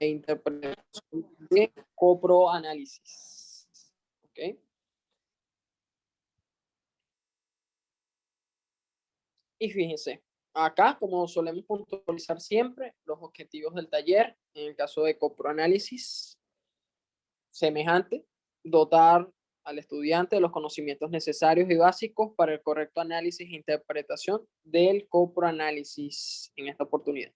e interpretación de coproanálisis. ¿Ok? Y fíjense, acá, como solemos puntualizar siempre, los objetivos del taller, en el caso de coproanálisis, semejante, dotar al estudiante de los conocimientos necesarios y básicos para el correcto análisis e interpretación del coproanálisis en esta oportunidad.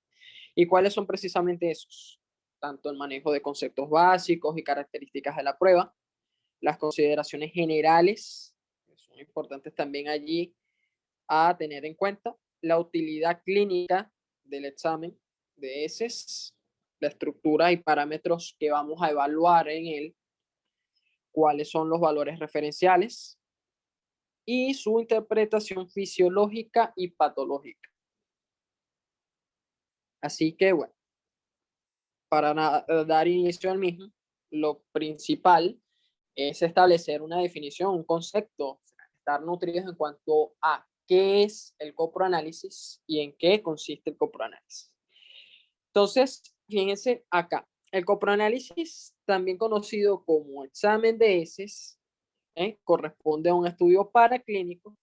¿Y cuáles son precisamente esos? Tanto el manejo de conceptos básicos y características de la prueba, las consideraciones generales, que son importantes también allí a tener en cuenta, la utilidad clínica del examen de heces, la estructura y parámetros que vamos a evaluar en él, cuáles son los valores referenciales y su interpretación fisiológica y patológica. Así que bueno, para dar inicio al mismo, lo principal es establecer una definición, un concepto, estar nutridos en cuanto a qué es el coproanálisis y en qué consiste el coproanálisis. Entonces, fíjense acá, el coproanálisis, también conocido como examen de heces, corresponde a un estudio paraclínico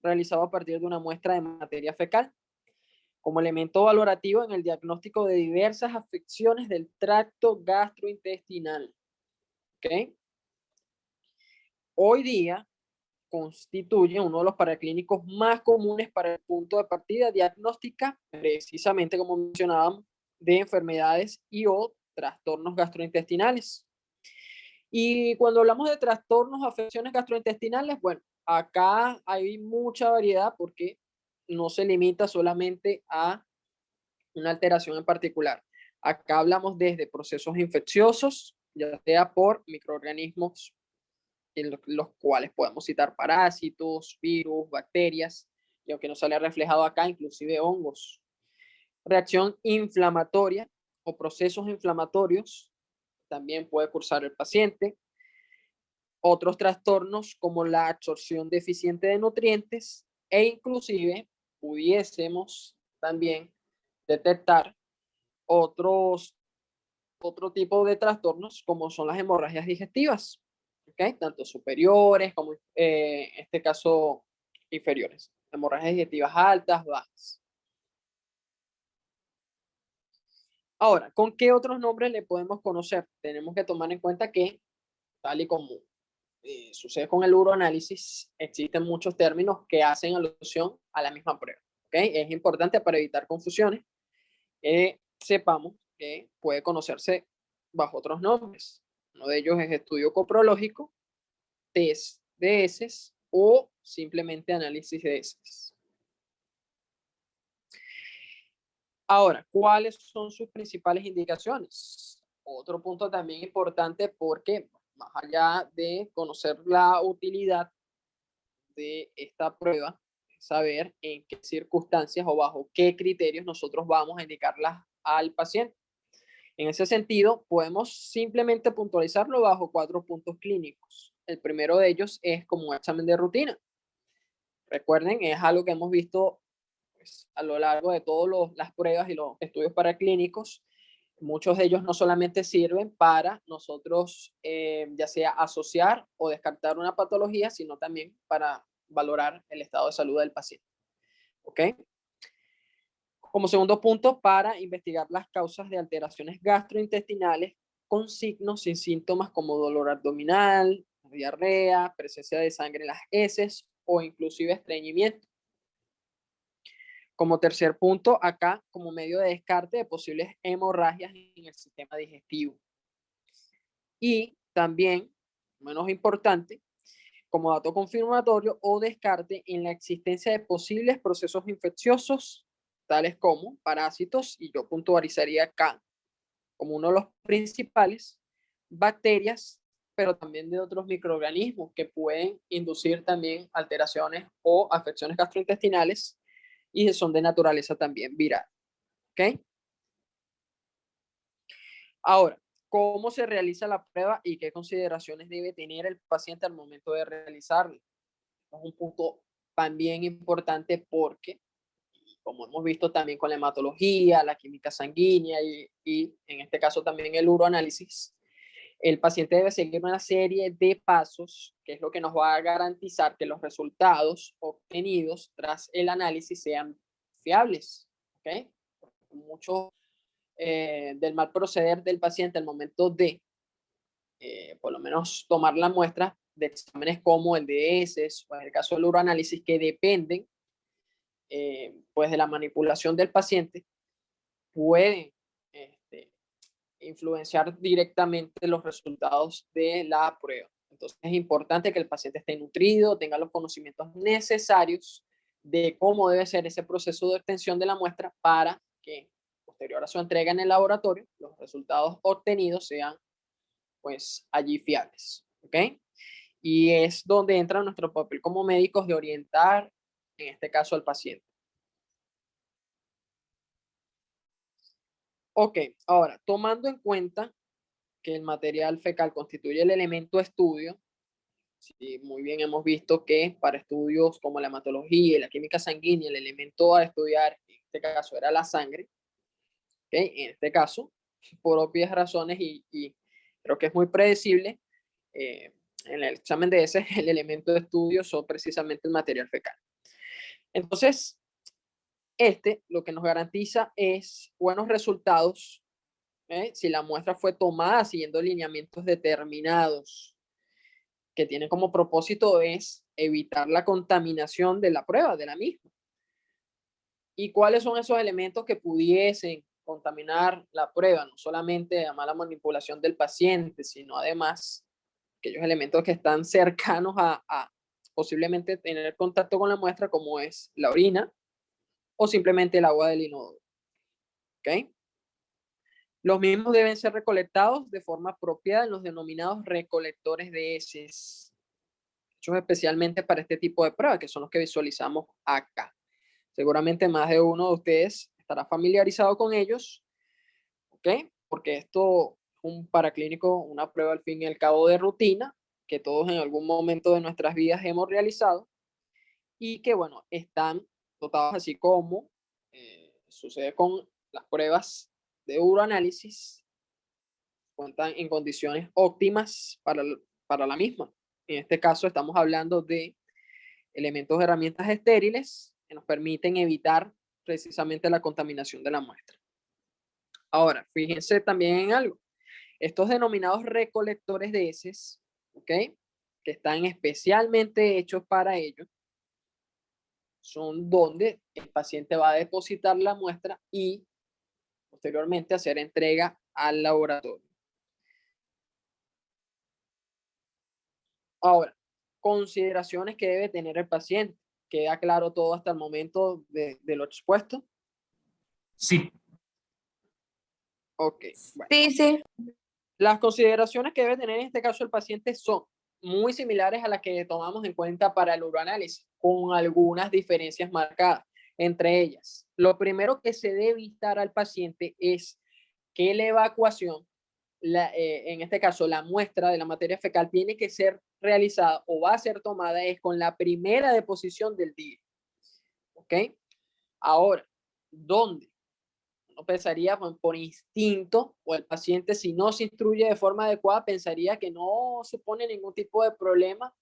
realizado a partir de una muestra de materia fecal como elemento valorativo en el diagnóstico de diversas afecciones del tracto gastrointestinal. ¿Okay? Hoy día constituye uno de los paraclínicos más comunes para el punto de partida diagnóstica, precisamente como mencionábamos, de enfermedades y o trastornos gastrointestinales. Y cuando hablamos de trastornos o afecciones gastrointestinales, bueno, acá hay mucha variedad porque no se limita solamente a una alteración en particular. Acá hablamos desde procesos infecciosos, ya sea por microorganismos, en los cuales podemos citar parásitos, virus, bacterias, y aunque no sale reflejado acá, inclusive hongos. Reacción inflamatoria o procesos inflamatorios también puede cursar el paciente. Otros trastornos como la absorción deficiente de nutrientes e inclusive pudiésemos también detectar otro tipo de trastornos como son las hemorragias digestivas, ¿okay? Tanto superiores como en este caso inferiores, hemorragias digestivas altas, bajas. Ahora, ¿con qué otros nombres le podemos conocer? Tenemos que tomar en cuenta que, tal y como sucede con el uroanálisis, existen muchos términos que hacen alusión a la misma prueba. ¿Okay? Es importante para evitar confusiones sepamos que puede conocerse bajo otros nombres. Uno de ellos es estudio coprológico, test de heces o simplemente análisis de heces. Ahora, ¿cuáles son sus principales indicaciones? Otro punto también importante porque más allá de conocer la utilidad de esta prueba, saber en qué circunstancias o bajo qué criterios nosotros vamos a indicarlas al paciente. En ese sentido, podemos simplemente puntualizarlo bajo 4 puntos clínicos. El primero de ellos es como un examen de rutina. Recuerden, es algo que hemos visto pues, a lo largo de todas las pruebas y los estudios paraclínicos. Muchos de ellos no solamente sirven para nosotros ya sea asociar o descartar una patología, sino también para valorar el estado de salud del paciente. ¿Ok? Como segundo punto, para investigar las causas de alteraciones gastrointestinales con signos y síntomas como dolor abdominal, diarrea, presencia de sangre en las heces o inclusive estreñimiento. Como tercer punto, acá como medio de descarte de posibles hemorragias en el sistema digestivo. Y también, menos importante, como dato confirmatorio o descarte en la existencia de posibles procesos infecciosos, tales como parásitos, y yo puntualizaría acá como uno de los principales, bacterias, pero también de otros microorganismos que pueden inducir también alteraciones o afecciones gastrointestinales y son de naturaleza también viral. ¿Ok? Ahora, ¿cómo se realiza la prueba y qué consideraciones debe tener el paciente al momento de realizarla? Es un punto también importante porque como hemos visto también con la hematología, la química sanguínea y en este caso también el uroanálisis, el paciente debe seguir una serie de pasos, que es lo que nos va a garantizar que los resultados obtenidos tras el análisis sean fiables. ¿Okay? Mucho del mal proceder del paciente al momento de, por lo menos, tomar la muestra de exámenes como el de heces o en el caso del uroanálisis, que dependen pues de la manipulación del paciente, pueden influenciar directamente los resultados de la prueba. Entonces es importante que el paciente esté nutrido, tenga los conocimientos necesarios de cómo debe ser ese proceso de obtención de la muestra para que posterior a su entrega en el laboratorio, los resultados obtenidos sean pues allí fiables. ¿Ok? Y es donde entra nuestro papel como médicos de orientar, en este caso, al paciente. Ok, ahora, tomando en cuenta que el material fecal constituye el elemento de estudio, sí, muy bien hemos visto que para estudios como la hematología y la química sanguínea, el elemento a estudiar en este caso era la sangre. ¿Okay? En este caso, por obvias razones y creo que es muy predecible, en el examen de ese, el elemento de estudio son precisamente el material fecal. Entonces, lo que nos garantiza es buenos resultados si la muestra fue tomada siguiendo lineamientos determinados, que tienen como propósito es evitar la contaminación de la prueba, de la misma. ¿Y cuáles son esos elementos que pudiesen contaminar la prueba? No solamente a mala manipulación del paciente, sino además aquellos elementos que están cercanos a posiblemente tener contacto con la muestra, como es la orina o simplemente el agua del inodoro. ¿Ok? Los mismos deben ser recolectados de forma apropiada en los denominados recolectores de heces, hechos especialmente para este tipo de pruebas, que son los que visualizamos acá. Seguramente más de uno de ustedes estará familiarizado con ellos, ¿ok? Porque esto es un paraclínico, una prueba al fin y al cabo de rutina, que todos en algún momento de nuestras vidas hemos realizado y que, bueno, están dotados así como sucede con las pruebas de uroanálisis, cuentan en condiciones óptimas para la misma. En este caso estamos hablando de elementos de herramientas estériles que nos permiten evitar precisamente la contaminación de la muestra. Ahora, fíjense también en algo. Estos denominados recolectores de heces, ¿ok? Que están especialmente hechos para ello, son donde el paciente va a depositar la muestra y posteriormente hacer entrega al laboratorio. Ahora, consideraciones que debe tener el paciente. ¿Queda claro todo hasta el momento de lo expuesto? Sí. Ok, bueno. Sí, sí. Las consideraciones que debe tener en este caso el paciente son muy similares a las que tomamos en cuenta para el uroanálisis, con algunas diferencias marcadas. Entre ellas, lo primero que se debe evitar al paciente es que la evacuación, en este caso la muestra de la materia fecal, tiene que ser realizada o va a ser tomada es con la primera deposición del día. ¿Ok? Ahora, ¿dónde? Uno pensaría por instinto, o el paciente, si no se instruye de forma adecuada, pensaría que no supone ningún tipo de problema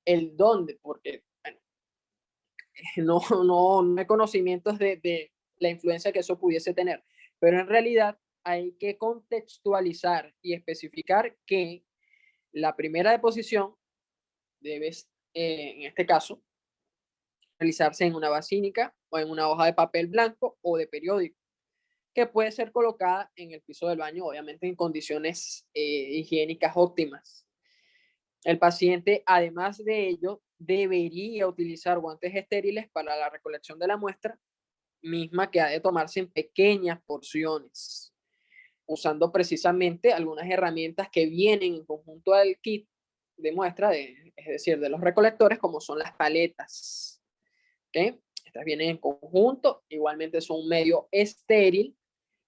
el dónde, porque bueno, no hay conocimientos de la influencia que eso pudiese tener. Pero en realidad hay que contextualizar y especificar que la primera deposición debe, en este caso, realizarse en una basílica o en una hoja de papel blanco o de periódico, que puede ser colocada en el piso del baño, obviamente en condiciones higiénicas óptimas. El paciente, además de ello, debería utilizar guantes estériles para la recolección de la muestra, misma que ha de tomarse en pequeñas porciones, usando precisamente algunas herramientas que vienen en conjunto al kit de muestra, es decir, de los recolectores, como son las paletas. ¿Okay? Estas vienen en conjunto, igualmente son un medio estéril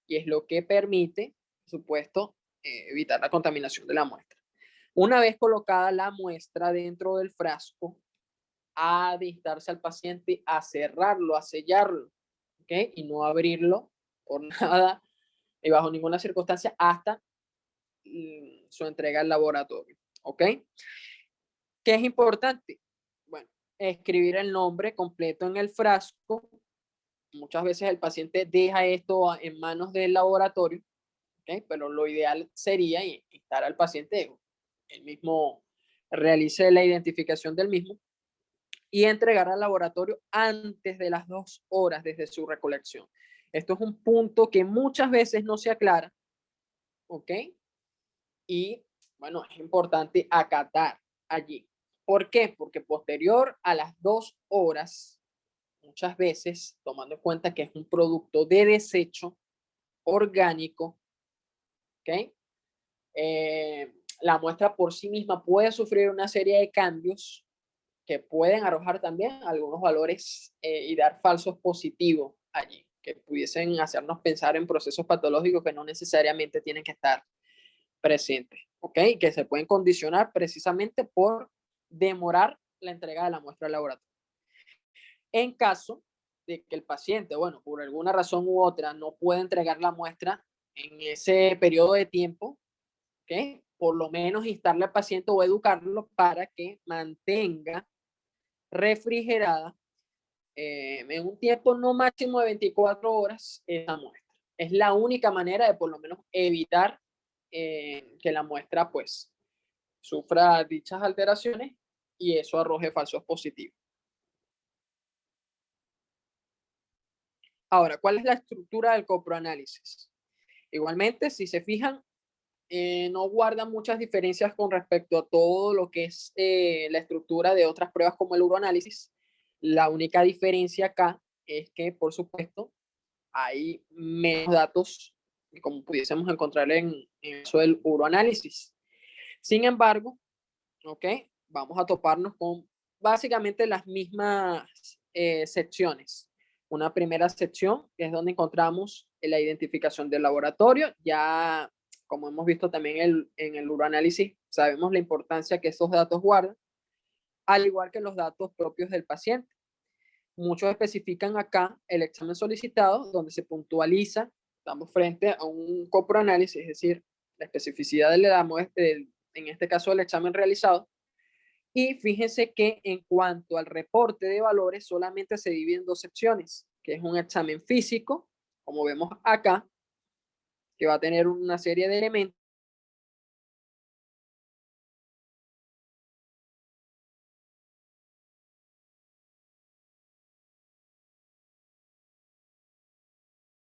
y es lo que permite, por supuesto, evitar la contaminación de la muestra. Una vez colocada la muestra dentro del frasco, ha de instarse al paciente a cerrarlo, a sellarlo, ¿ok? Y no abrirlo por nada y bajo ninguna circunstancia hasta su entrega al laboratorio, ¿ok? ¿Qué es importante? Bueno, escribir el nombre completo en el frasco. Muchas veces el paciente deja esto en manos del laboratorio, ¿ok? Pero lo ideal sería instar al paciente, él mismo realice la identificación del mismo y entregar al laboratorio antes de las 2 horas desde su recolección. Esto es un punto que muchas veces no se aclara, ¿ok? Y bueno, es importante acatar allí. ¿Por qué? Porque posterior a las 2 horas, muchas veces, tomando en cuenta que es un producto de desecho orgánico, ¿ok? La muestra por sí misma puede sufrir una serie de cambios que pueden arrojar también algunos valores y dar falsos positivos allí, que pudiesen hacernos pensar en procesos patológicos que no necesariamente tienen que estar presentes, ¿ok? Que se pueden condicionar precisamente por demorar la entrega de la muestra al laboratorio. En caso de que el paciente, bueno, por alguna razón u otra, no pueda entregar la muestra en ese periodo de tiempo, ¿ok? Por lo menos instarle al paciente o educarlo para que mantenga refrigerada en un tiempo no máximo de 24 horas esa muestra. Es la única manera de por lo menos evitar que la muestra pues sufra dichas alteraciones y eso arroje falsos positivos. Ahora, ¿cuál es la estructura del coproanálisis? Igualmente, si se fijan, no guarda muchas diferencias con respecto a todo lo que es la estructura de otras pruebas como el uroanálisis. La única diferencia acá es que, por supuesto, hay menos datos como pudiésemos encontrar en eso del uroanálisis. Sin embargo, ¿ok? Vamos a toparnos con básicamente las mismas secciones. Una primera sección que es donde encontramos la identificación del laboratorio. Ya, como hemos visto también en el uroanálisis, sabemos la importancia que esos datos guardan, al igual que los datos propios del paciente. Muchos especifican acá el examen solicitado, donde se puntualiza, estamos frente a un coproanálisis, es decir, la especificidad en este caso del examen realizado. Y fíjense que en cuanto al reporte de valores, solamente se divide en 2 secciones, que es un examen físico, como vemos acá, que va a tener una serie de elementos,